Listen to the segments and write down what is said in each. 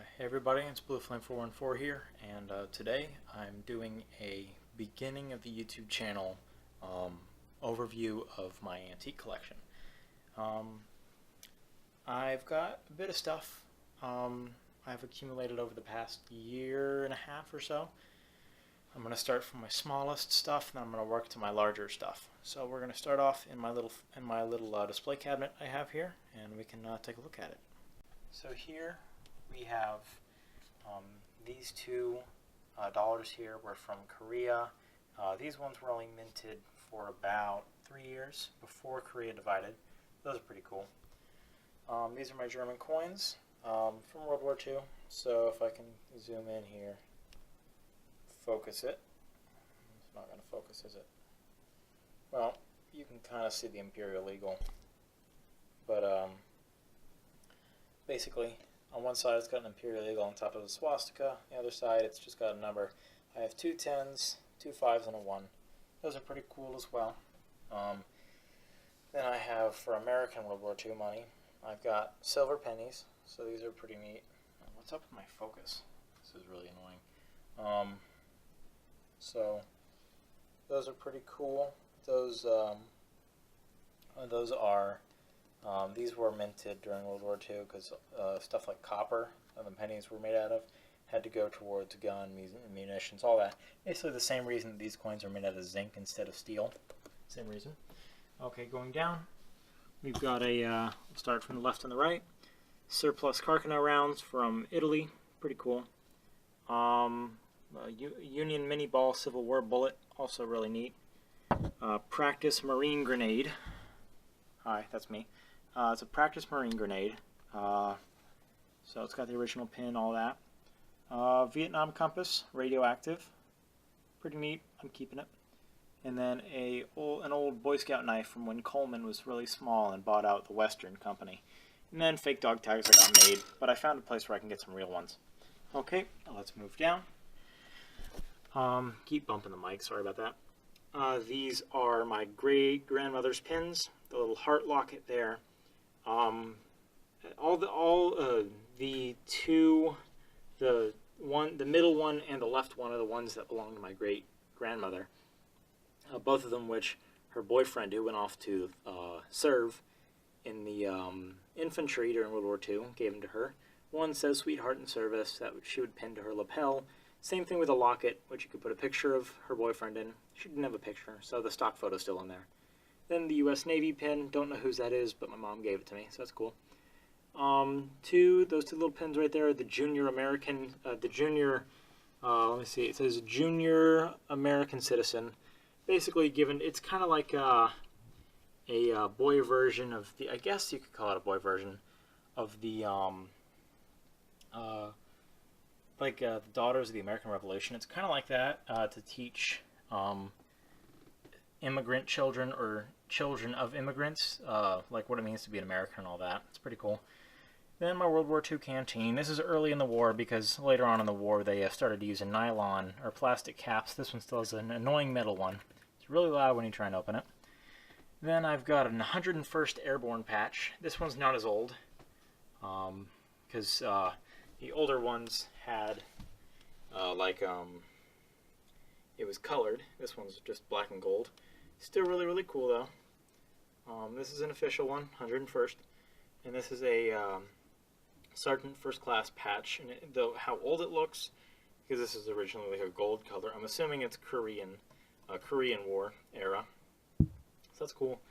Hey everybody, it's BlueFlame414 here, and today I'm doing a beginning of the YouTube channel overview of my antique collection. I've got a bit of stuff I've accumulated over the past year and a half or so. I'm going to start from my smallest stuff, and then I'm going to work to my larger stuff. So we're going to start off in my little display cabinet I have here, and we can take a look at it. So here we have these two dollars here were from Korea. These ones were only minted for about 3 years before Korea divided. Those are pretty cool. These are my German coins from World War II. So if I can zoom in here, focus it. It's not going to focus, is it? Well, you can kind of see the Imperial Eagle. But basically, on one side it's got an Imperial Eagle on top of the swastika. The other side it's just got a number. I have 2 10s, 2 5s, and a 1. Those are pretty cool as well. Then I have, for American World War II money, I've got silver pennies. So these are pretty neat. What's up with my focus? This is really annoying. So those are pretty cool. Those are these were minted during World War II because stuff like copper and the pennies were made out of had to go towards gun, munitions, all that. Basically the same reason that these coins are made out of zinc instead of steel. Same reason. Okay, going down, we've got a, start from the left and the right, surplus Carcano rounds from Italy. Pretty cool. Union Mini Ball Civil War bullet, also really neat. Practice Marine Grenade. Hi, that's me. It's a Practice Marine Grenade. So it's got the original pin, all that. Vietnam Compass, radioactive. Pretty neat. I'm keeping it. And then an old Boy Scout knife from when Coleman was really small and bought out the Western Company. And then fake dog tags I got made, but I found a place where I can get some real ones. Okay, let's move down. Keep bumping the mic, sorry about that. These are my great-grandmother's pins, the little heart locket there. The middle one and the left one are the ones that belong to my great-grandmother. Both of them which her boyfriend, who went off to serve in the infantry during World War II, gave them to her. One says "Sweetheart in Service," that she would pin to her lapel. Same thing with a locket, which you could put a picture of her boyfriend in. She didn't have a picture, so the stock photo's still in there. Then the U.S. Navy pin, don't know whose that is, but my mom gave it to me, so that's cool. Those two little pins right there, the Junior American, let me see, it says Junior American Citizen. Basically given, it's kind of like a boy version of the, I guess you could call it a boy version of the, the Daughters of the American Revolution. It's kind of like that to teach immigrant children or children of immigrants, like what it means to be an American and all that. It's pretty cool. Then my World War II canteen. This is early in the war because later on in the war they started using nylon or plastic caps. This one still has an annoying metal one. It's really loud when you try and open it. Then I've got an 101st Airborne patch. This one's not as old because the older ones had it was colored. This one's just black and gold. Still really, really cool though. This is an official one, 101st, and this is a Sergeant First Class patch. And though how old it looks, because this is originally like a gold color, I'm assuming it's Korean War era. So that's cool.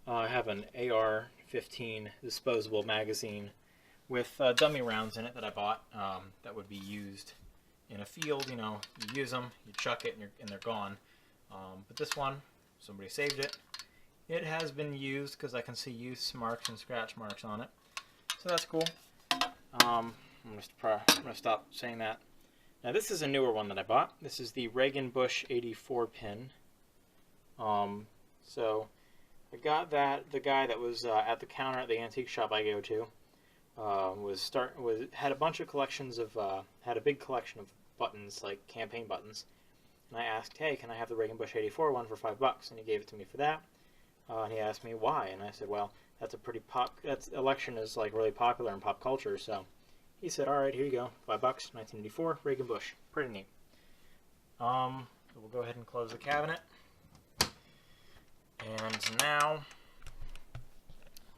I have an AR-15 disposable magazine with dummy rounds in it that I bought that would be used in a field. You know, you use them, you chuck it, and they're gone. But this one, somebody saved it. It has been used because I can see use marks and scratch marks on it. So that's cool. I'm going to stop saying that. Now this is a newer one that I bought. This is the Reagan Bush 84 pin. So I got that. The guy that was at the counter at the antique shop I go to had a bunch of collections of had a big collection of buttons, like campaign buttons. And I asked, hey, can I have the Reagan Bush 84 one for $5? And he gave it to me for that. And he asked me why, and I said, well, that's a pretty election is like really popular in pop culture, so he said, all right, here you go, $5, 1984, Reagan Bush. Pretty neat. We'll go ahead and close the cabinet. And now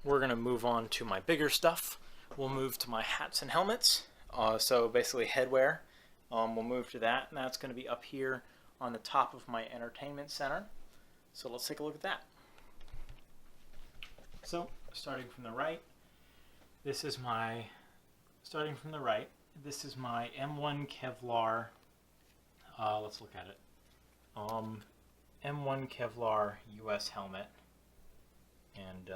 we're going to move on to my bigger stuff. We'll move to my hats and helmets. So basically headwear. We'll move to that, and that's going to be up here on the top of my entertainment center. So let's take a look at that. So starting from the right, this is my M1 Kevlar. Let's look at it. M1 Kevlar US helmet, and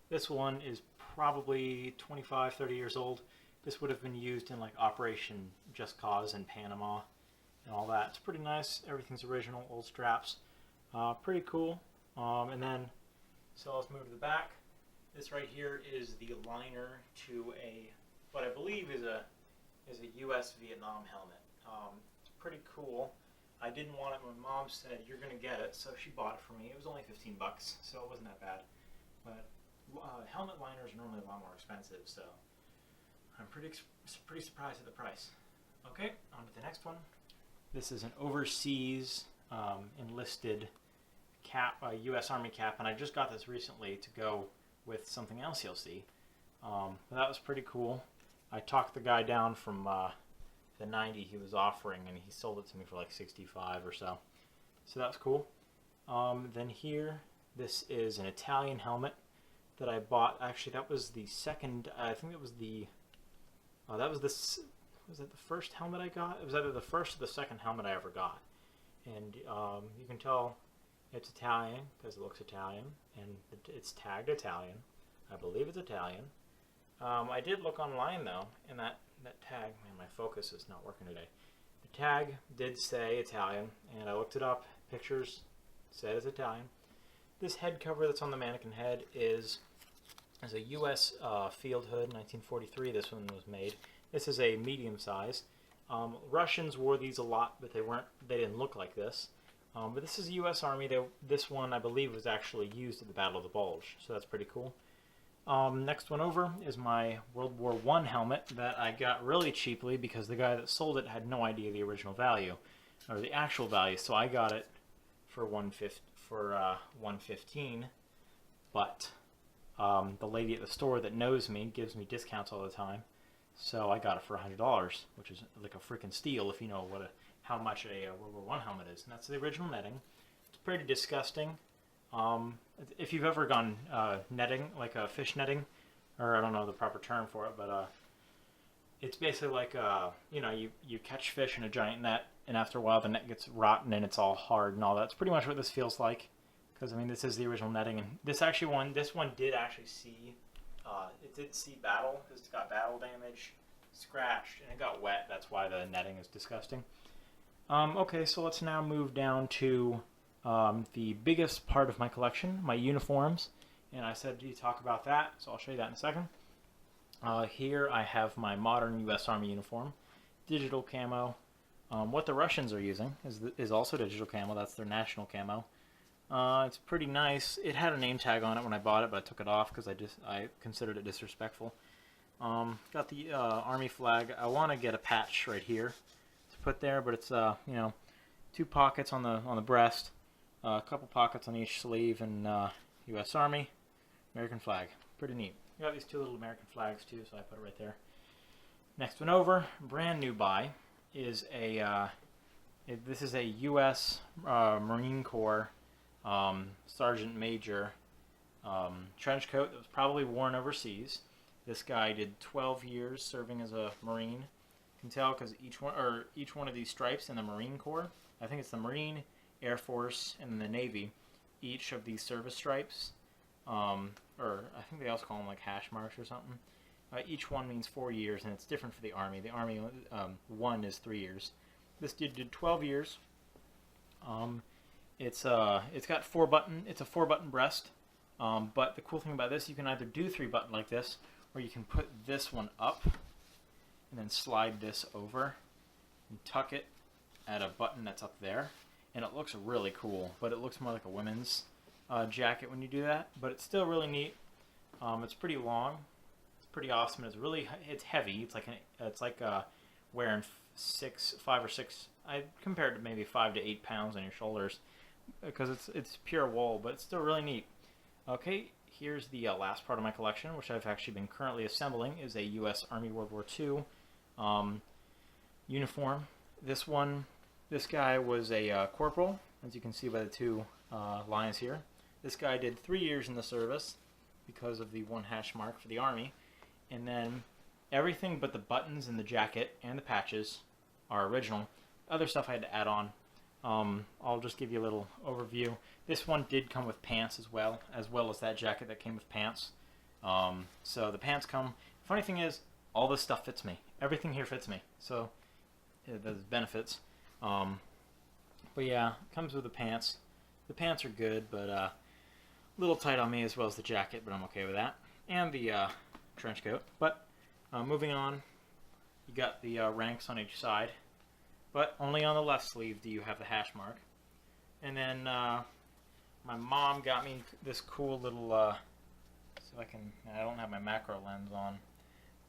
this one is probably 25-30 years old. This would have been used in like Operation Just Cause in Panama and all that. It's pretty nice. Everything's original, old straps. Pretty cool. And then, so let's move to the back. This right here is the liner to what I believe is a US Vietnam helmet. It's pretty cool. I didn't want it. My mom said, you're going to get it, so she bought it for me. It was only $15, so it wasn't that bad. But helmet liners are normally a lot more expensive, so I'm pretty surprised at the price. Okay, on to the next one. This is an overseas enlisted cap, U.S. Army cap, and I just got this recently to go with something else you'll see. But that was pretty cool. I talked the guy down from the 90 he was offering, and he sold it to me for like 65 or so. So that's cool. Then here, this is an Italian helmet that I bought. Actually, that was the second. I think it was the. Was that the first helmet I got? It was either the first or the second helmet I ever got. And you can tell it's Italian because it looks Italian, and it's tagged Italian. I believe it's Italian. I did look online though, and that tag, man, my focus is not working today. The tag did say Italian, and I looked it up. Pictures said it's Italian. This head cover that's on the mannequin head is a U.S. field hood, 1943. This one was made. This is a medium size. Russians wore these a lot, but they didn't look like this. But this is U.S. Army. This one, I believe, was actually used at the Battle of the Bulge, so that's pretty cool. Next one over is my World War I helmet that I got really cheaply because the guy that sold it had no idea the original value, or the actual value, so I got it for $115, but the lady at the store that knows me gives me discounts all the time, so I got it for $100, which is like a freaking steal if you know how much a World War I helmet is. And that's the original netting. It's pretty disgusting. If you've ever gone netting, like fish netting, or I don't know the proper term for it, but it's basically like you catch fish in a giant net, and after a while the net gets rotten and it's all hard and all that. It's pretty much what this feels like, because I mean this is the original netting, and this one did actually see battle. It's got battle damage, scratched, and it got wet. That's why the netting is disgusting. Okay, so let's now move down to the biggest part of my collection, my uniforms, and I said to talk about that, so I'll show you that in a second. Here I have my modern U.S. Army uniform, digital camo. What the Russians are using is also digital camo. That's their national camo. It's pretty nice. It had a name tag on it when I bought it, but I took it off because I considered it disrespectful. Got the Army flag. I want to get a patch right here to put there, but it's 2 pockets on the breast. A couple pockets on each sleeve, and U.S. Army, American flag. Pretty neat. Got these 2 little American flags too, so I put it right there. Next one over, brand new buy, is this is a U.S. Marine Corps Sergeant Major trench coat that was probably worn overseas. This guy did 12 years serving as a Marine. You can tell because each one of these stripes in the Marine Corps, I think it's the Marine, Air Force, and then the Navy, each of these service stripes, or I think they also call them like hash marks or something. Each one means 4 years, and it's different for the Army. The Army one is 3 years. This dude did 12 years. It's got it's a 4-button breast. But the cool thing about this, you can either do 3-button like this, or you can put this one up and then slide this over and tuck it at a button that's up there. And it looks really cool, but it looks more like a women's jacket when you do that. But it's still really neat. It's pretty long. It's pretty awesome. It's heavy. It's like wearing 5 or 6. I compared to maybe 5 to 8 pounds on your shoulders because it's pure wool, but it's still really neat. Okay, here's the last part of my collection, which I've actually been currently assembling, is a U.S. Army World War II uniform. This guy was a corporal, as you can see by the 2 lines here. This guy did 3 years in the service because of the 1 hash mark for the Army, and then everything but the buttons and the jacket and the patches are original. Other stuff I had to add on. I'll just give you a little overview. This one did come with pants as well as that jacket that came with pants. So the pants come. Funny thing is, all this stuff fits me. Everything here fits me. So there's benefits. But yeah, it comes with the pants. The pants are good, but a little tight on me, as well as the jacket, but I'm okay with that. And the trench coat. But moving on, you got the ranks on each side. But only on the left sleeve do you have the hash mark. And then my mom got me this cool little, I don't have my macro lens on,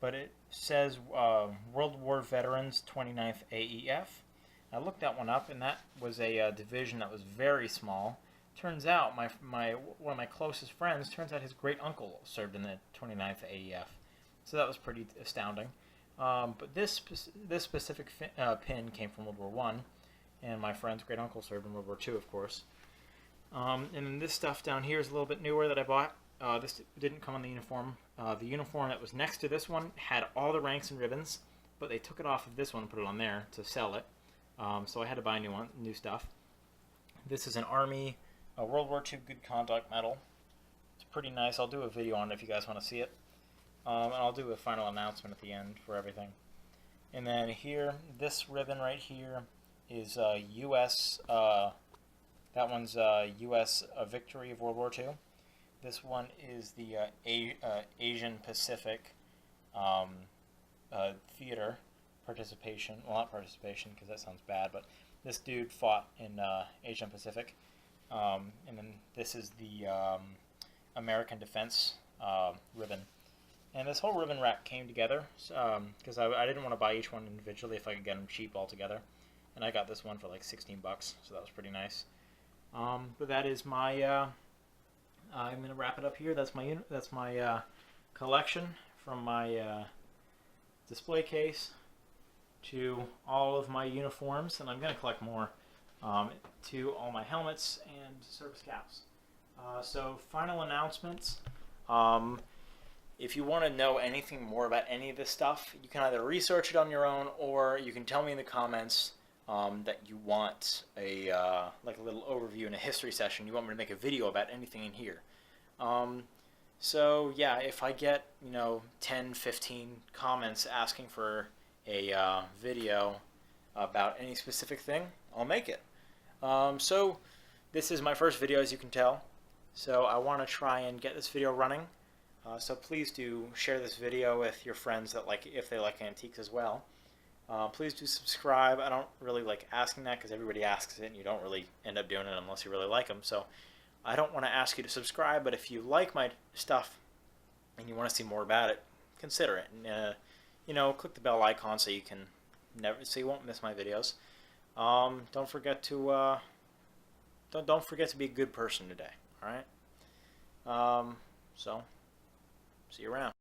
but it says World War Veterans 29th AEF. I looked that one up, and that was a division that was very small. Turns out one of my closest friends, turns out his great uncle served in the 29th AEF. So that was pretty astounding. But this specific pin came from World War I, and my friend's great uncle served in World War II, of course. And then this stuff down here is a little bit newer that I bought. This didn't come on the uniform. The uniform that was next to this one had all the ranks and ribbons, but they took it off of this one and put it on there to sell it. So I had to buy new stuff. This is an Army World War II Good Conduct Medal. It's pretty nice. I'll do a video on it if you guys want to see it. And I'll do a final announcement at the end for everything. And then here, this ribbon right here is U.S. That one's U.S. Victory of World War II. This one is the Asian Pacific Theater participation. Well, not participation because that sounds bad, but this dude fought in Asian Pacific. And then this is the American Defense ribbon. And this whole ribbon rack came together because I didn't want to buy each one individually if I could get them cheap altogether. And I got this one for like 16 bucks, so that was pretty nice. But that is my, I'm going to wrap it up here. That's my collection, from my display case to all of my uniforms, and I'm going to collect more, to all my helmets and service caps. So final announcements. If you want to know anything more about any of this stuff, you can either research it on your own, or you can tell me in the comments that you want a little overview and a history session. You want me to make a video about anything in here. So yeah, if I get 10, 15 comments asking for a video about any specific thing, I'll make it. So this is my first video, as you can tell. So I want to try and get this video running. So please do share this video with your friends if they like antiques as well. Please do subscribe. I don't really like asking that because everybody asks it and you don't really end up doing it unless you really like them. So I don't want to ask you to subscribe, but if you like my stuff and you want to see more about it, consider it. And click the bell icon so you you won't miss my videos. Don't forget to don't forget to be a good person today. All right. So see you around.